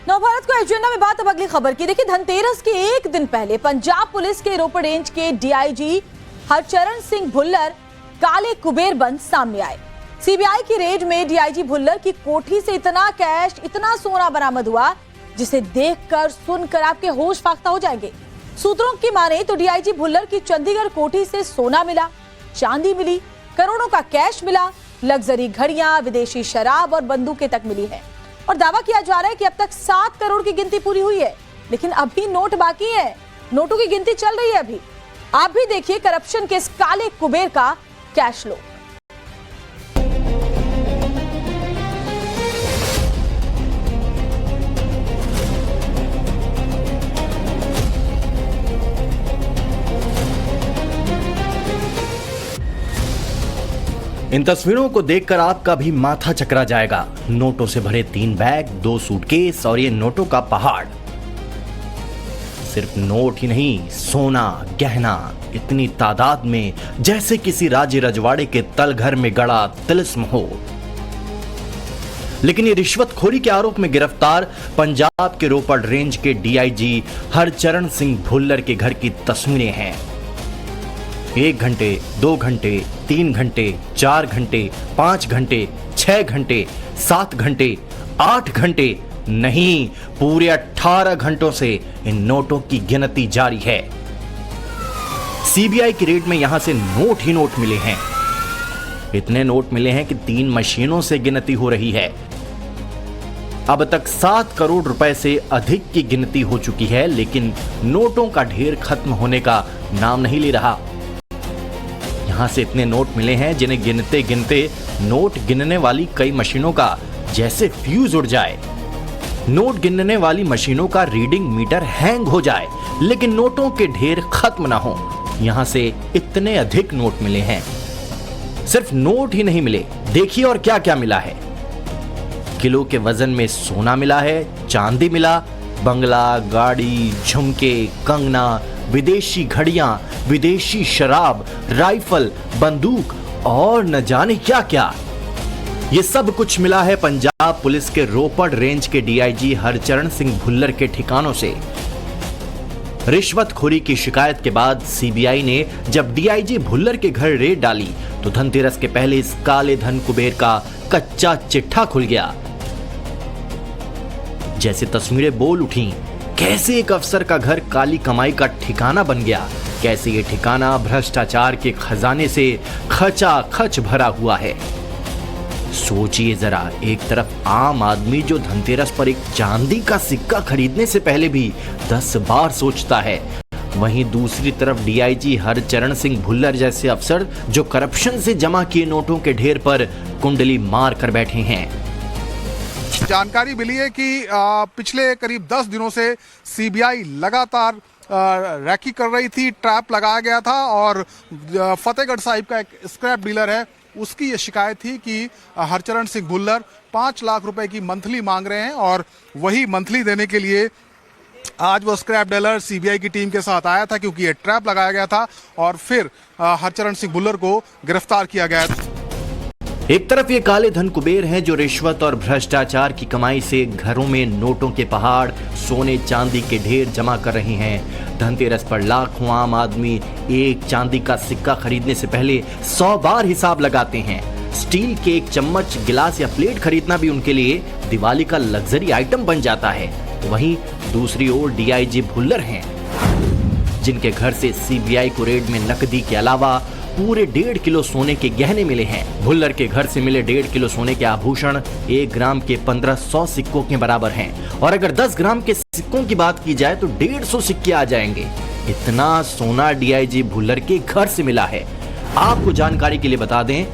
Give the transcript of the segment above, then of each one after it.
नवभारत को एजेंडा में बात अब अगली खबर की। देखिए, धनतेरस के एक दिन पहले पंजाब पुलिस के रोपड़ रेंज के डीआईजी हरचरण सिंह भुल्लर काले कुबेर बन सामने आए। सीबीआई की रेड में डीआईजी भुल्लर की कोठी से इतना कैश, इतना सोना बरामद हुआ जिसे देखकर सुनकर आपके होश फाख्ता हो जाएंगे। सूत्रों की माने तो डीआईजी भुल्लर की चंडीगढ़ कोठी से सोना मिला, चांदी मिली, करोड़ों का कैश मिला, लग्जरी घड़ियां, विदेशी शराब और बंदूकें तक मिली है। और दावा किया जा रहा है कि अब तक 7 करोड़ की गिनती पूरी हुई है, लेकिन अभी नोट बाकी है। नोटों की गिनती चल रही है अभी। आप भी देखिए करप्शन के इस काले कुबेर का कैश लो। इन तस्वीरों को देखकर आपका भी माथा चकरा जाएगा। नोटों से भरे 3 बैग, 2 सूटकेस और ये नोटों का पहाड़। सिर्फ नोट ही नहीं, सोना, गहना, इतनी तादाद में जैसे किसी राजे रजवाड़े के तलघर में गड़ा तिलिस्म हो। लेकिन ये रिश्वतखोरी के आरोप में गिरफ्तार पंजाब के रोपड़ रेंज के डीआईजी हरचरण सिंह भुल्लर के घर की तस्वीरें हैं। 1 घंटे, 2 घंटे, 3 घंटे, 4 घंटे, 5 घंटे, 6 घंटे, 7 घंटे, 8 घंटे नहीं, पूरे 18 घंटों से इन नोटों की गिनती जारी है। सीबीआई की रेड में यहां से नोट ही नोट मिले हैं। इतने नोट मिले हैं कि 3 मशीनों से गिनती हो रही है। अब तक 7 करोड़ रुपए से अधिक की गिनती हो चुकी है, लेकिन नोटों का ढेर खत्म होने का नाम नहीं ले रहा। यहां से इतने नोट मिले हैं जिन्हें गिनते गिनते नोट गिनने वाली कई मशीनों का जैसे फ्यूज उड़ जाए। नोट गिनने वाली मशीनों का रीडिंग मीटर हैंग हो जाए, लेकिन नोटों के ढेर खत्म ना हो। यहां से इतने अधिक नोट मिले हैं। सिर्फ नोट ही नहीं मिले, देखिए और क्या क्या मिला है। किलो के वजन में सोना मिला है, चांदी मिला, बंगला, गाड़ी, झुमके, कंगना, विदेशी घड़ियां, विदेशी शराब, राइफल, बंदूक और न जाने क्या क्या। ये सब कुछ मिला है पंजाब पुलिस के रोपड़ रेंज के डीआईजी हरचरण सिंह भुल्लर के ठिकानों से। रिश्वतखोरी की शिकायत के बाद सीबीआई ने जब डीआईजी भुल्लर के घर रेड डाली तो धनतेरस के पहले इस काले धन कुबेर का कच्चा चिट्ठा खुल गया। जैसे तस्वीरें बोल उठी, कैसे एक अफसर का घर काली कमाई का ठिकाना बन गया, कैसे ये ठिकाना भ्रष्टाचार के खजाने से खचाखच भरा हुआ है। सोचिए जरा, एक तरफ आम आदमी जो धनतेरस पर एक चांदी का सिक्का खरीदने से पहले भी 10 बार सोचता है, वहीं दूसरी तरफ डीआईजी हरचरण सिंह भुल्लर जैसे अफसर जो करप्शन से जमा किए नोटों के ढेर पर कुंडली मार कर बैठे हैं। जानकारी मिली है कि पिछले करीब 10 दिनों से सीबीआई लगातार रैकी कर रही थी, ट्रैप लगाया गया था और फतेहगढ़ साहिब का एक स्क्रैप डीलर है, उसकी ये शिकायत थी कि हरचरण सिंह भुल्लर 5 लाख रुपए की मंथली मांग रहे हैं और वही मंथली देने के लिए आज वो स्क्रैप डीलर सीबीआई की टीम के साथ आया था, क्योंकि ये ट्रैप लगाया गया था और फिर हरचरण सिंह भुल्लर को गिरफ्तार किया गया था। एक तरफ ये काले धन कुबेर हैं जो रिश्वत और भ्रष्टाचार की कमाई से घरों में नोटों के पहाड़, सोने चांदी के ढेर जमा कर रहे हैं। धनतेरस पर लाखों आम आदमी एक चांदी का सिक्का खरीदने से पहले 100 बार हिसाब लगाते हैं। स्टील के एक चम्मच, गिलास या प्लेट खरीदना भी उनके लिए दिवाली का लग्जरी आइटम बन जाता है। वहीं दूसरी ओर डीआईजी भुल्लर हैं, जिनके घर से सीबीआई को रेड में नकदी के अलावा पूरे 1.5 किलो सोने के गहने मिले हैं। भुल्लर के घर से मिले 1.5 किलो सोने के आभूषण 1 ग्राम के 1500 सिक्कों के बराबर हैं और अगर 10 ग्राम के सिक्कों की बात की जाए तो 150 सिक्के आ जाएंगे। इतना सोना डीआईजी भुल्लर के घर से मिला है। आपको जानकारी के लिए बता दें,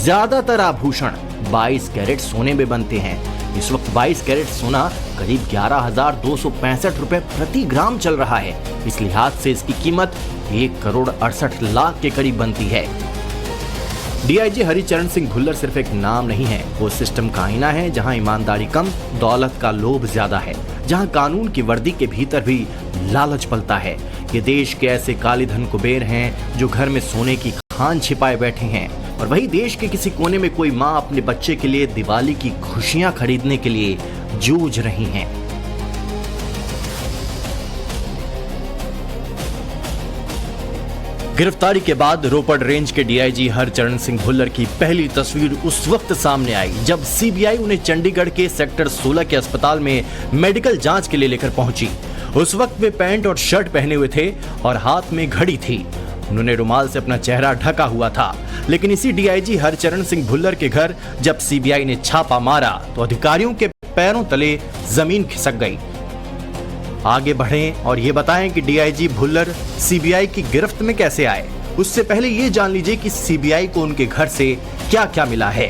ज्यादातर आभूषण 22 कैरेट सोने में बनते हैं। इस वक्त 22 कैरेट सोना करीब 11,265 रुपए प्रति ग्राम चल रहा है। इस लिहाज से इसकी कीमत 1 करोड़ 68 लाख के करीब बनती है। डीआईजी हरचरण सिंह भुल्लर सिर्फ एक नाम नहीं है, वो सिस्टम का आईना है, जहां ईमानदारी कम, दौलत का लोभ ज्यादा है, जहां कानून की वर्दी के भीतर भी लालच पलता है। ये देश के ऐसे काले धन कुबेर हैं जो घर में सोने की खान छिपाए बैठे हैं और वही देश के किसी कोने में कोई माँ अपने बच्चे के लिए दिवाली की खुशियां खरीदने के लिए जूझ रही हैं। गिरफ्तारी के बाद रोपड़ रेंज के डीआईजी हरचरण सिंह भुल्लर की पहली तस्वीर उस वक्त सामने आई जब सीबीआई उन्हें चंडीगढ़ के सेक्टर 16 के अस्पताल में मेडिकल जांच के लिए लेकर पहुंची। उस वक्त वे पैंट और शर्ट पहने हुए थे और हाथ में घड़ी थी। उन्होंने रुमाल से अपना चेहरा ढका हुआ था। लेकिन इसी डीआईजी हरचरण सिंह भुल्लर के घर जब सीबीआई ने छापा मारा तो अधिकारियों के पैरों तले जमीन खिसक गई। आगे बढ़ें और ये बताएं कि डीआईजी भुल्लर सीबीआई की गिरफ्त में कैसे आए। उससे पहले ये जान लीजिए कि सीबीआई को उनके घर से क्या क्या मिला है।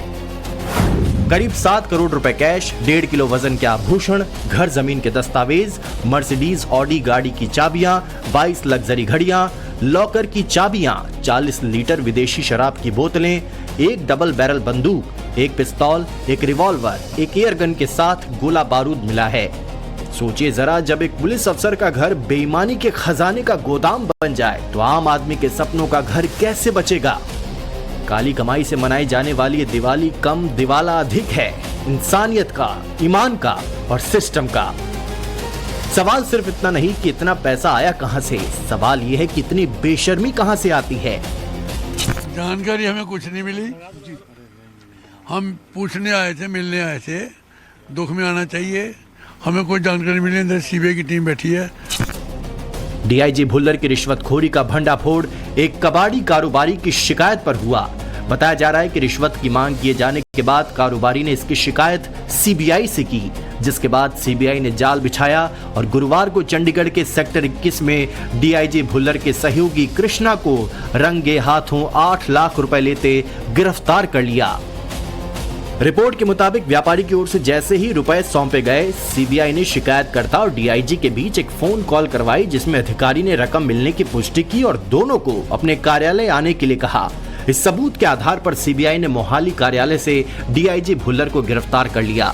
करीब 7 करोड़ रुपए कैश, 1.5 किलो वजन के आभूषण, घर जमीन के दस्तावेज, मर्सिडीज ऑडी गाड़ी की चाबियां, 22 लग्जरी घड़ियां, लॉकर की चाबियां, 40 लीटर विदेशी शराब की बोतलें, एक डबल बैरल बंदूक, एक पिस्तौल, एक रिवॉल्वर, एक एयर गन के साथ गोला बारूद मिला है। सोचिए जरा, जब एक पुलिस अफसर का घर बेईमानी के खजाने का गोदाम बन जाए तो आम आदमी के सपनों का घर कैसे बचेगा। काली कमाई से मनाई जाने वाली ये दिवाली कम दिवाला अधिक है, इंसानियत का, ईमान का और सिस्टम का। सवाल सिर्फ इतना नहीं कि इतना पैसा आया कहां से, सवाल ये है कि इतनी बेशर्मी कहां से आती है। जानकारी हमें कुछ नहीं मिली। हम पूछने आए थे, मिलने आए थे। दुख में आना चाहिए। हमें कोई जानकारी मिली। अंदर सीबीआई की टीम बैठी है। डीआईजी भुल्लर की रिश्वतखोरी का भंडाफोड़ एक कबाड़ी कारोबारी की शिकायत पर हुआ। बताया जा रहा है कि रिश्वत की मांग किए जाने के बाद कारोबारी ने इसकी शिकायत सीबीआई से की, जिसके बाद सीबीआई ने जाल बिछाया और गुरुवार को चंडीगढ़ के सेक्टर 21 में डीआईजी भुल्लर के सहयोगी कृष्णा को रंगे हाथों 8 लाख रुपए लेते गिरफ्तार कर लिया। रिपोर्ट के मुताबिक व्यापारी की ओर से जैसे ही रुपए सौंपे गए, सीबीआई ने शिकायतकर्ता और डीआईजी के बीच एक फोन कॉल करवाई जिसमें अधिकारी ने रकम मिलने की पुष्टि की और दोनों को अपने कार्यालय आने के लिए कहा। इस सबूत के आधार पर सीबीआई ने मोहाली कार्यालय से डीआईजी भुल्लर को गिरफ्तार कर लिया।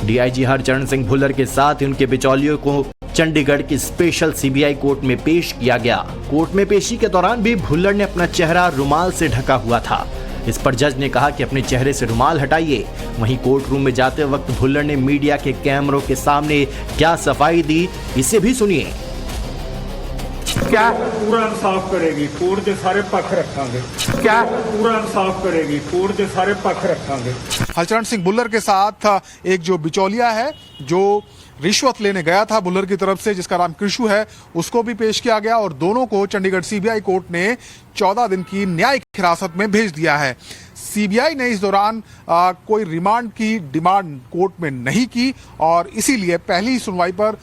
डीआईजी हरचरण सिंह भुल्लर के साथ उनके बिचौलियों को चंडीगढ़ की स्पेशल सीबीआई कोर्ट में पेश किया गया। कोर्ट में पेशी के दौरान भी भुल्लर ने अपना चेहरा रुमाल से ढका हुआ था। इस पर जज ने कहा कि अपने चेहरे से रुमाल हटाइए। वहीं कोर्ट रूम में जाते वक्त भुल्लर ने मीडिया के कैमरों के सामने क्या सफाई दी, इसे भी सुनिए। क्या पूरा इंसाफ करेगी, कोर्ट के सारे पक्ष रखांगे। क्या पूरा इंसाफ करेगी, कोर्ट के सारे पक्ष रखांगे। हरचरण सिंह भुल्लर के साथ एक जो बिचौलिया है, जो रिश्वत लेने गया था भुल्लर की तरफ से, जिसका नाम कृषु है, उसको भी पेश किया गया और दोनों को चंडीगढ़ सीबीआई कोर्ट ने 14 दिन की न्यायिक हिरासत में भेज दिया है। सीबीआई ने इस दौरान कोई रिमांड की डिमांड कोर्ट में नहीं की और इसीलिए पहली सुनवाई पर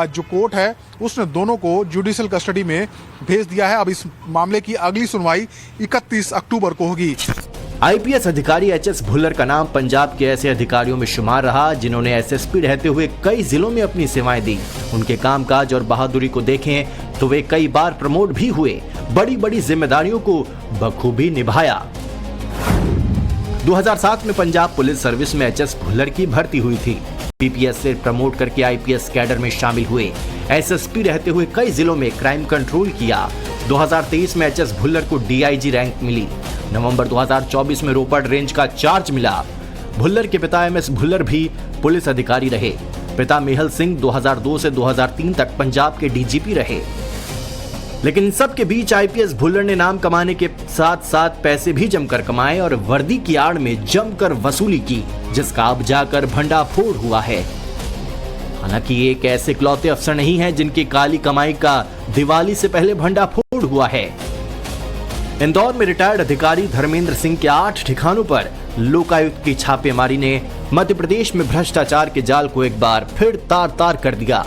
जो कोर्ट है उसने दोनों को जुडिशियल कस्टडी में भेज दिया है। अब इस मामले की अगली सुनवाई 31 अक्टूबर को होगी। आईपीएस अधिकारी एचएस भुल्लर का नाम पंजाब के ऐसे अधिकारियों में शुमार रहा जिन्होंने एसएसपी रहते हुए कई जिलों में अपनी सेवाएं दी। उनके कामकाज और बहादुरी को देखें तो वे कई बार प्रमोट भी हुए, बड़ी बड़ी जिम्मेदारियों को बखूबी निभाया। 2007 में पंजाब पुलिस सर्विस में एचएस भुल्लर की भर्ती हुई थी। पीपीएस से प्रमोट करके आईपीएस कैडर में शामिल हुए। एसएसपी रहते हुए कई जिलों में क्राइम कंट्रोल किया। 2023 में एचएस भुल्लर को डीआईजी रैंक मिली। नवंबर 2024 में रोपड़ रेंज का चार्ज मिला। भुल्लर के पिता एमएस भुल्लर भी पुलिस अधिकारी रहे। पिता मेहल सिंह 2002 से 2003 तक पंजाब के डीजीपी रहे। लेकिन इन सब के बीच आईपीएस भुल्लर ने नाम कमाने के साथ साथ पैसे भी जमकर कमाए और वर्दी की आड़ में जमकर वसूली की, जिसका अब जाकर भंडाफोड़ हुआ है। हालांकि ये एक ऐसे इकलौते अफसर नहीं है जिनकी काली कमाई का दिवाली से पहले भंडाफोड़ हुआ है। इंदौर में रिटायर्ड अधिकारी धर्मेंद्र सिंह के 8 ठिकानों पर लोकायुक्त की छापेमारी ने मध्य प्रदेश में भ्रष्टाचार के जाल को एक बार फिर तार तार कर दिया।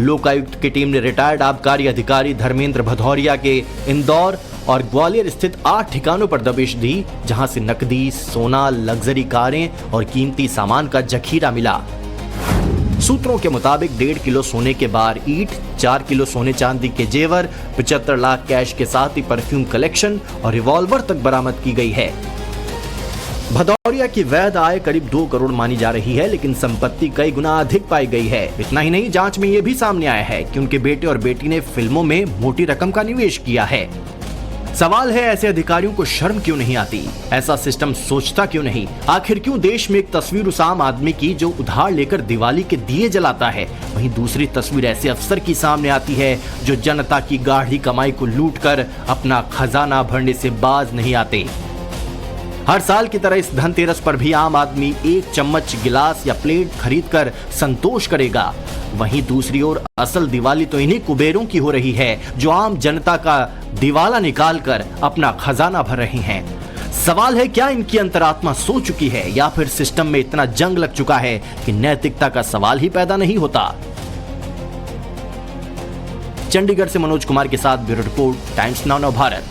लोकायुक्त की टीम ने रिटायर्ड आबकारी अधिकारी धर्मेंद्र भदौरिया के इंदौर और ग्वालियर स्थित 8 ठिकानों पर दबिश दी, जहां से नकदी, सोना, लग्जरी कारें और कीमती सामान का जखीरा मिला। सूत्रों के मुताबिक 1.5 किलो सोने के बार ईंट, 4 किलो सोने चांदी के जेवर, 75 लाख कैश के साथ ही परफ्यूम कलेक्शन और रिवॉल्वर तक बरामद की गई है। भदौरिया की वैध आय करीब 2 करोड़ मानी जा रही है, लेकिन संपत्ति कई गुना अधिक पाई गई है। इतना ही नहीं, जांच में यह भी सामने आया है कि उनके बेटे और बेटी ने फिल्मों में मोटी रकम का निवेश किया है। सवाल है ऐसे अधिकारियों को शर्म क्यों नहीं आती? ऐसा सिस्टम सोचता क्यों नहीं? आखिर क्यों देश में एक तस्वीर उस आम आदमी की जो उधार लेकर दिवाली के दिए जलाता है, वहीं दूसरी तस्वीर ऐसे अफसर की सामने आती है जो जनता की गाढ़ी कमाई को लूटकर अपना खजाना भरने से बाज नहीं आते। हर साल की तरह इस धनतेरस पर भी आम आदमी एक चम्मच, गिलास या प्लेट खरीदकर संतोष करेगा। वहीं दूसरी ओर असल दिवाली तो इन्हीं कुबेरों की हो रही है जो आम जनता का दिवाला निकालकर अपना खजाना भर रहे हैं। सवाल है, क्या इनकी अंतरात्मा सो चुकी है या फिर सिस्टम में इतना जंग लग चुका है कि नैतिकता का सवाल ही पैदा नहीं होता? चंडीगढ़ से मनोज कुमार के साथ bureau report, times now Bharat.